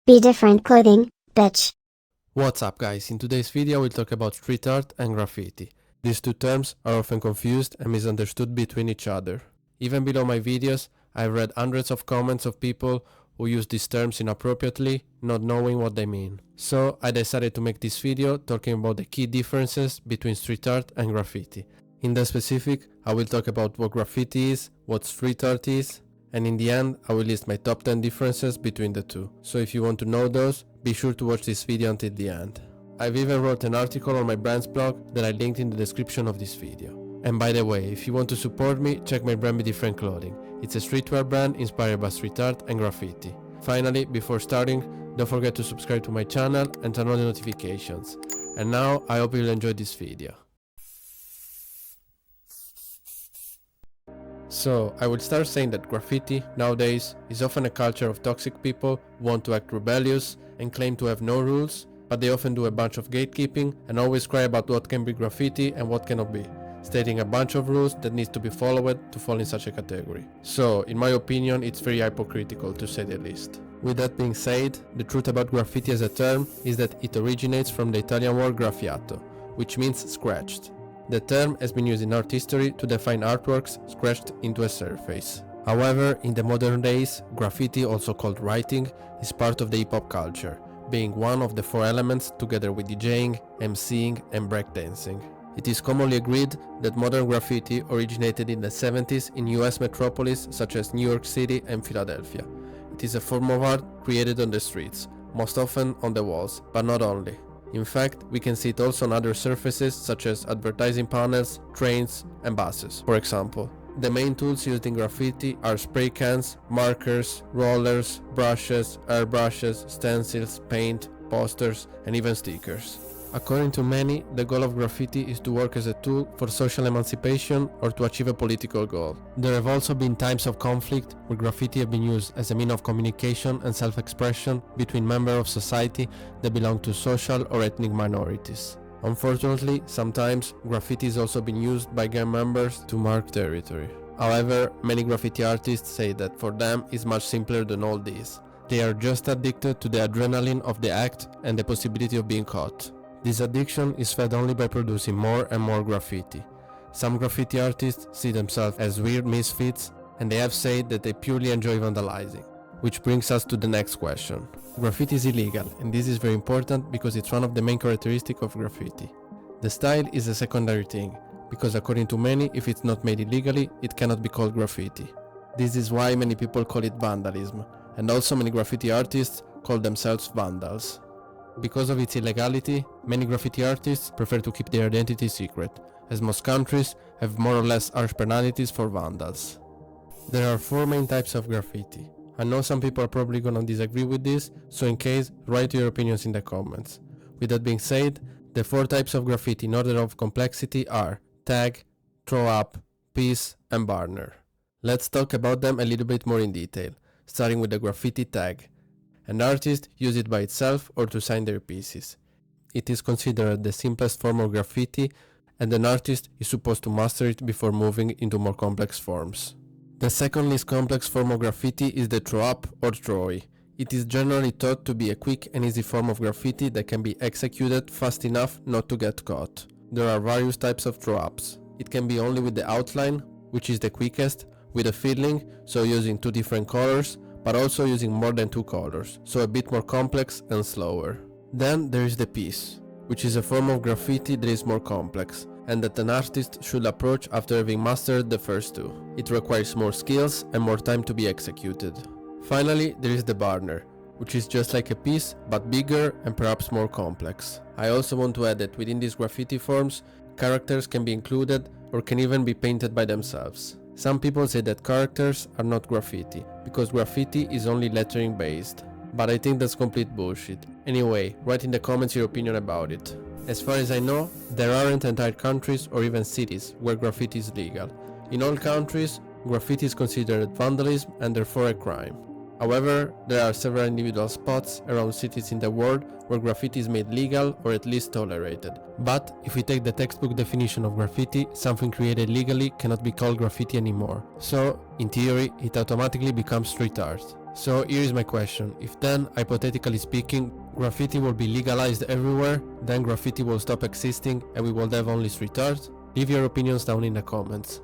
Be different clothing, bitch. What's up guys, in today's video we'll talk about street art and graffiti. These two terms are often confused and misunderstood between each other. Even below my videos, I've read hundreds of comments of people who use these terms inappropriately, not knowing what they mean. So I decided to make this video talking about the key differences between street art and graffiti. In the specific, I will talk about what graffiti is, what street art is, and in the end I will list my top 10 differences between the two. So if you want to know those, be sure to watch this video until the end. I've even wrote an article on my brand's blog that I linked in the description of this video. And by the way, if you want to support me, check my brand Be Different Clothing. It's a streetwear brand inspired by street art and graffiti. Finally, before starting, don't forget to subscribe to my channel and turn on the notifications. And now, I hope you'll enjoy this video. So, I will start saying that graffiti, nowadays, is often a culture of toxic people who want to act rebellious and claim to have no rules, but they often do a bunch of gatekeeping and always cry about what can be graffiti and what cannot be, stating a bunch of rules that needs to be followed to fall in such a category. So, in my opinion, it's very hypocritical to say the least. With that being said, the truth about graffiti as a term is that it originates from the Italian word graffiato, which means scratched. The term has been used in art history to define artworks scratched into a surface. However, in the modern days, graffiti, also called writing, is part of the hip-hop culture, being one of the four elements together with DJing, MCing and breakdancing. It is commonly agreed that modern graffiti originated in the 70s in US metropolis such as New York City and Philadelphia. It is a form of art created on the streets, most often on the walls, but not only. In fact, we can see it also on other surfaces such as advertising panels, trains and buses, for example. The main tools used in graffiti are spray cans, markers, rollers, brushes, airbrushes, stencils, paint, posters and even stickers. According to many, the goal of graffiti is to work as a tool for social emancipation or to achieve a political goal. There have also been times of conflict where graffiti have been used as a means of communication and self-expression between members of society that belong to social or ethnic minorities. Unfortunately, sometimes graffiti has also been used by gang members to mark territory. However, many graffiti artists say that for them it's much simpler than all this. They are just addicted to the adrenaline of the act and the possibility of being caught. This addiction is fed only by producing more and more graffiti. Some graffiti artists see themselves as weird misfits and they have said that they purely enjoy vandalizing. Which brings us to the next question. Graffiti is illegal and this is very important because it's one of the main characteristics of graffiti. The style is a secondary thing, because according to many, if it's not made illegally, it cannot be called graffiti. This is why many people call it vandalism, and also many graffiti artists call themselves vandals. Because of its illegality, many graffiti artists prefer to keep their identity secret, as most countries have more or less harsh penalties for vandals. There are four main types of graffiti. I know some people are probably gonna disagree with this, so in case, write your opinions in the comments. With that being said, the four types of graffiti in order of complexity are tag, throw up, piece and burner. Let's talk about them a little bit more in detail, starting with the graffiti tag. An artist uses it by itself or to sign their pieces. It is considered the simplest form of graffiti and an artist is supposed to master it before moving into more complex forms. The second least complex form of graffiti is the throw up or throwy. It is generally thought to be a quick and easy form of graffiti that can be executed fast enough not to get caught. There are various types of throw ups. It can be only with the outline, which is the quickest, with a filling, so using two different colors, but also using more than two colors, so a bit more complex and slower. Then there is the piece, which is a form of graffiti that is more complex, and that an artist should approach after having mastered the first two. It requires more skills and more time to be executed. Finally, there is the burner, which is just like a piece, but bigger and perhaps more complex. I also want to add that within these graffiti forms, characters can be included or can even be painted by themselves. Some people say that characters are not graffiti, because graffiti is only lettering based. But I think that's complete bullshit. Anyway, write in the comments your opinion about it. As far as I know, there aren't entire countries or even cities where graffiti is legal. In all countries, graffiti is considered vandalism and therefore a crime. However, there are several individual spots around cities in the world where graffiti is made legal or at least tolerated. But if we take the textbook definition of graffiti, something created legally cannot be called graffiti anymore. So, in theory, it automatically becomes street art. So here is my question. If then, hypothetically speaking, graffiti will be legalized everywhere, then graffiti will stop existing and we will have only street art? Leave your opinions down in the comments.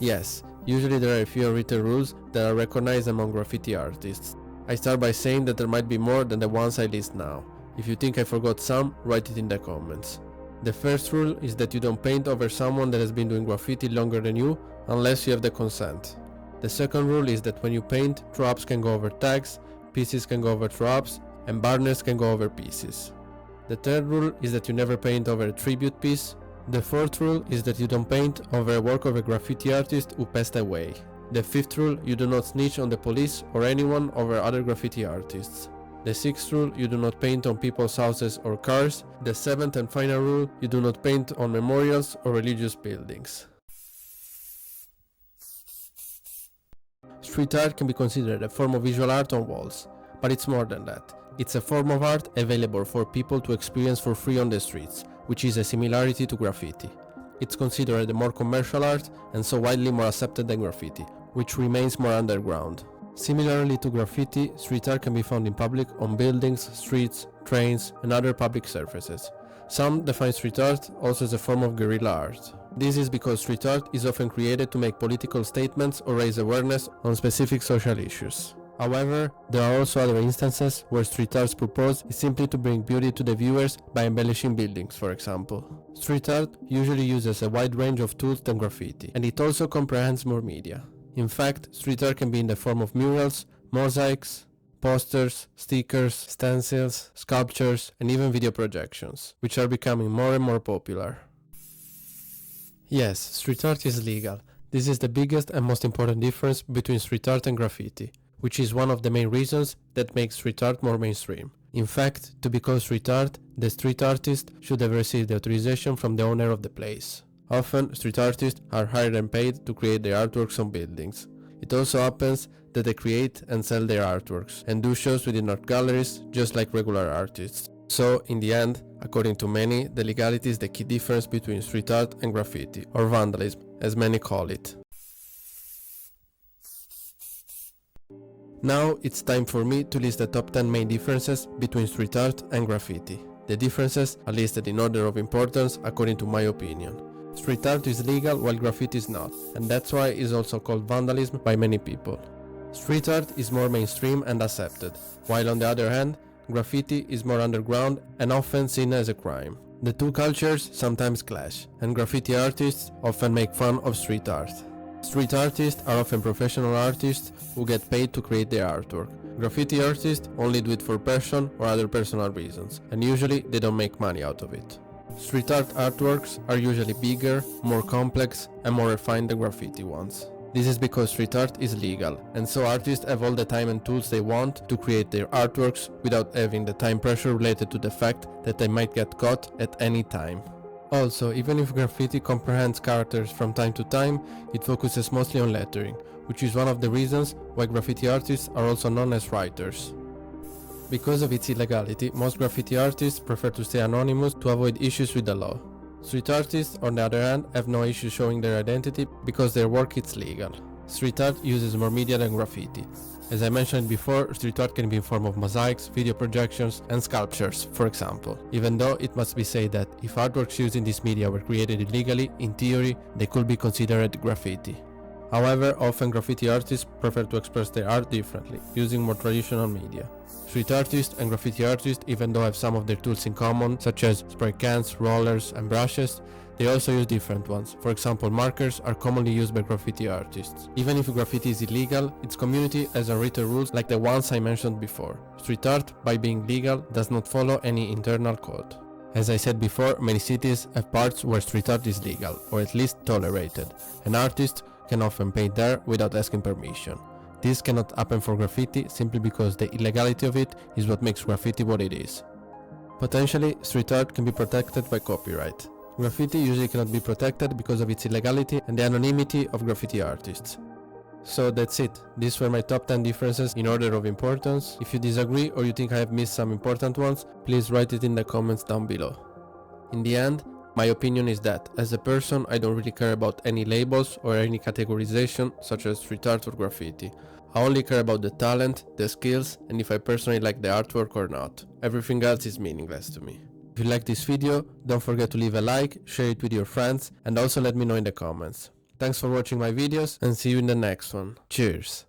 Yes, usually there are a few unwritten rules that are recognized among graffiti artists. I start by saying that there might be more than the ones I list now. If you think I forgot some, write it in the comments. The first rule is that you don't paint over someone that has been doing graffiti longer than you, unless you have the consent. The second rule is that when you paint, drops can go over tags, pieces can go over drops, and banners can go over pieces. The third rule is that you never paint over a tribute piece. The fourth rule is that you don't paint over a work of a graffiti artist who passed away. The fifth rule, you do not snitch on the police or anyone over other graffiti artists. The sixth rule, you do not paint on people's houses or cars. The seventh and final rule, you do not paint on memorials or religious buildings. Street art can be considered a form of visual art on walls, but it's more than that. It's a form of art available for people to experience for free on the streets, which is a similarity to graffiti. It's considered a more commercial art and so widely more accepted than graffiti, which remains more underground. Similarly to graffiti, street art can be found in public on buildings, streets, trains, and other public surfaces. Some define street art also as a form of guerrilla art. This is because street art is often created to make political statements or raise awareness on specific social issues. However, there are also other instances where street art's purpose is simply to bring beauty to the viewers by embellishing buildings, for example. Street art usually uses a wide range of tools than graffiti, and it also comprehends more media. In fact, street art can be in the form of murals, mosaics, posters, stickers, stencils, sculptures, and even video projections, which are becoming more and more popular. Yes, street art is legal. This is the biggest and most important difference between street art and graffiti, which is one of the main reasons that makes street art more mainstream. In fact, to be called street art, the street artist should have received the authorization from the owner of the place. Often, street artists are hired and paid to create their artworks on buildings. It also happens that they create and sell their artworks, and do shows within art galleries just like regular artists. So, in the end, according to many, the legality is the key difference between street art and graffiti, or vandalism, as many call it. Now it's time for me to list the top 10 main differences between street art and graffiti. The differences are listed in order of importance according to my opinion. Street art is legal while graffiti is not, and that's why it is also called vandalism by many people. Street art is more mainstream and accepted, while on the other hand, graffiti is more underground and often seen as a crime. The two cultures sometimes clash, and graffiti artists often make fun of street art. Street artists are often professional artists who get paid to create their artwork. Graffiti artists only do it for passion or other personal reasons, and usually they don't make money out of it. Street art artworks are usually bigger, more complex, and more refined than graffiti ones. This is because street art is legal, and so artists have all the time and tools they want to create their artworks without having the time pressure related to the fact that they might get caught at any time. Also, even if graffiti comprehends characters from time to time, it focuses mostly on lettering, which is one of the reasons why graffiti artists are also known as writers. Because of its illegality, most graffiti artists prefer to stay anonymous to avoid issues with the law. Street artists, on the other hand, have no issue showing their identity because their work is legal. Street art uses more media than graffiti. As I mentioned before, street art can be in form of mosaics, video projections, and sculptures, for example. Even though it must be said that if artworks used in this media were created illegally, in theory, they could be considered graffiti. However, often graffiti artists prefer to express their art differently, using more traditional media. Street artists and graffiti artists, even though have some of their tools in common, such as spray cans, rollers, and brushes, they also use different ones. For example, markers are commonly used by graffiti artists. Even if graffiti is illegal, its community has unwritten rules like the ones I mentioned before. Street art, by being legal, does not follow any internal code. As I said before, many cities have parts where street art is legal, or at least tolerated, and artists can often paint there without asking permission. This cannot happen for graffiti simply because the illegality of it is what makes graffiti what it is. Potentially, street art can be protected by copyright. Graffiti usually cannot be protected because of its illegality and the anonymity of graffiti artists. So that's it. These were my top 10 differences in order of importance. If you disagree or you think I have missed some important ones, please write it in the comments down below. In the end, my opinion is that, as a person, I don't really care about any labels or any categorization such as street art or graffiti. I only care about the talent, the skills, and if I personally like the artwork or not. Everything else is meaningless to me. If you like this video, don't forget to leave a like, share it with your friends, and also let me know in the comments. Thanks for watching my videos, and see you in the next one. Cheers!